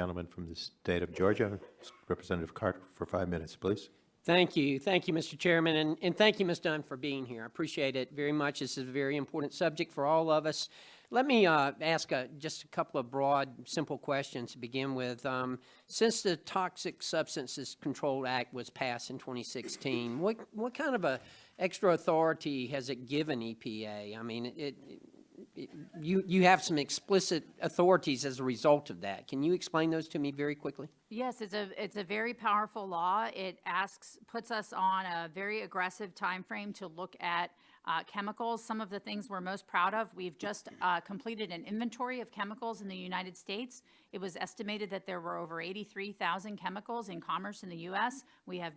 gentleman from the state of Georgia, Representative Carter, for 5 minutes, please. Thank you, Mr. Chairman, and thank you, Ms. Dunn, for being here. I appreciate it very much. This is a very important subject for all of us. Let me ask just a couple of broad, simple questions to begin with. Since the Toxic Substances Control Act was passed in 2016, what kind of a extra authority has it given EPA? I mean, you have some explicit authorities as a result of that. Can you explain those to me very quickly? Yes, it's a very powerful law. It puts us on a very aggressive time frame to look at chemicals. Some of the things we're most proud of, we've just completed an inventory of chemicals in the United States. It was estimated that there were over 83,000 chemicals in commerce in the U.S. We have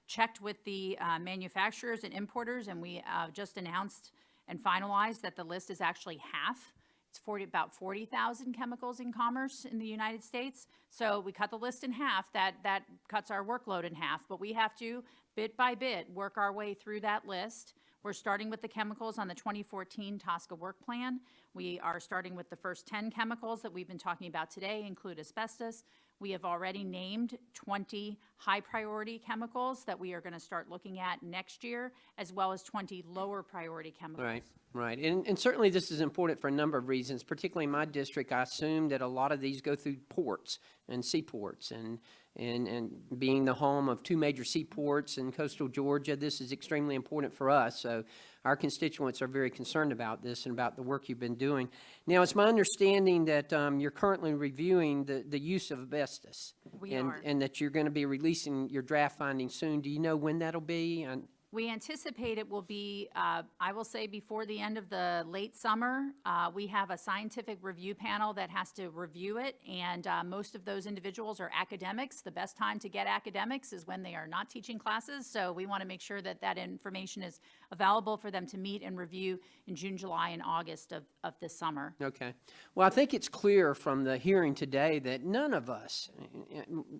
checked with the manufacturers and importers, and we just announced and finalized that the list is actually half. It's about 40,000 chemicals in commerce in the United States. So we cut the list in half. That cuts our workload in half. But we have to, bit by bit, work our way through that list. We're starting with the chemicals on the 2014 TSCA work plan. We are starting with the first 10 chemicals that we've been talking about today, include asbestos. We have already named 20 high priority chemicals that we are going to start looking at next year, as well as 20 lower priority chemicals. Right. And certainly this is important for a number of reasons, particularly in my district. I assume that a lot of these go through ports and seaports, and being the home of two major seaports in coastal Georgia, this is extremely important for us. So our constituents are very concerned about this and about the work you've been doing. Now, it's my understanding that you're currently reviewing the use of asbestos. We are. And that you're going to be releasing your draft findings soon. Do you know when that'll be? We anticipate it will be, I will say, before the end of the late summer. We have a scientific review panel that has to review it, and most of those individuals are academics. The best time to get academics is when they are not teaching classes, so we want to make sure that that information is available for them to meet and review in June, July, and August of this summer. Okay. Well, I think it's clear from the hearing today that none of us,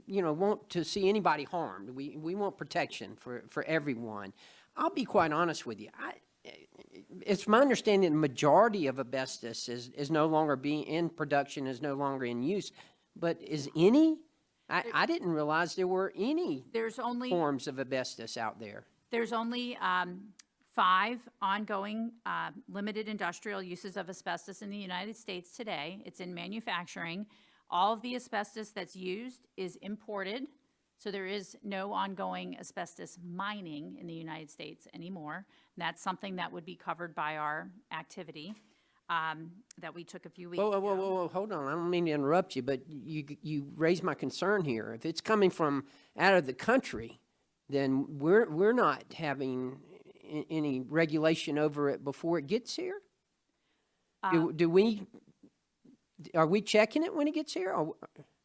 want to see anybody harmed. We want protection for everyone. I'll be quite honest with you. It's my understanding the majority of asbestos is no longer being in production, is no longer in use. But is any? I didn't realize there were any forms of asbestos out there. There's only 5 ongoing limited industrial uses of asbestos in the United States today. It's in manufacturing. All of the asbestos that's used is imported. So there is no ongoing asbestos mining in the United States anymore. And that's something that would be covered by our activity that we took a few weeks ago. Whoa, hold on. I don't mean to interrupt you, but you raised my concern here. If it's coming from out of the country, then we're not having any regulation over it before it gets here? Are we checking it when it gets here?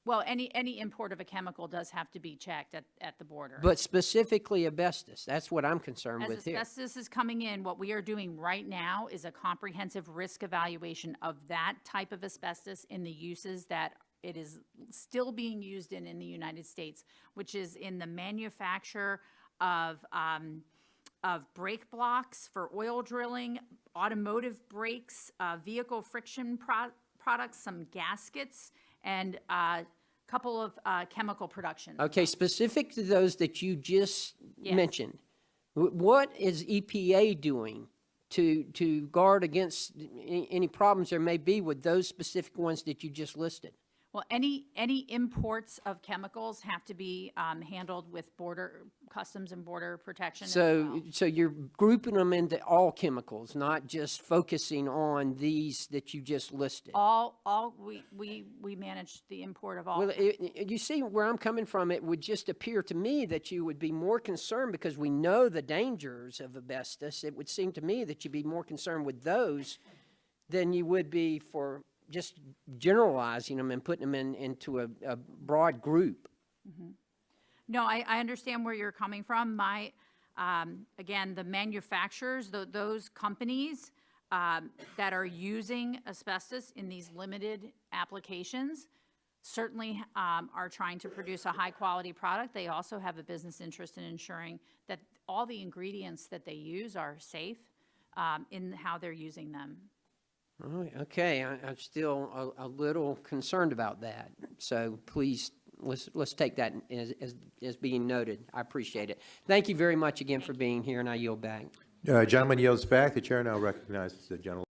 Well, any import of a chemical does have to be checked at the border. But specifically asbestos, that's what I'm concerned with here. As asbestos is coming in, what we are doing right now is a comprehensive risk evaluation of that type of asbestos in the uses that it is still being used in the United States, which is in the manufacture of brake blocks for oil drilling, automotive brakes, vehicle friction products, some gaskets, and couple of chemical production. Okay, specific to those that you just mentioned, what is EPA doing to guard against any problems there may be with those specific ones that you just listed? Well, any imports of chemicals have to be handled with customs and border protection. So you're grouping them into all chemicals, not just focusing on these that you just listed. We manage the import of all. Well, you see where I'm coming from. It would just appear to me that you would be more concerned because we know the dangers of asbestos. It would seem to me that you'd be more concerned with those than you would be for just generalizing them and putting them into a broad group. Mm-hmm. No, I understand where you're coming from. Again, the manufacturers, those companies that are using asbestos in these limited applications certainly are trying to produce a high quality product. They also have a business interest in ensuring that all the ingredients that they use are safe in how they're using them. All right, okay, I'm still a little concerned about that. So please, let's take that as being noted. I appreciate it. Thank you very much again for being here, and I yield back. Gentleman yields back. The chair now recognizes the gentleman.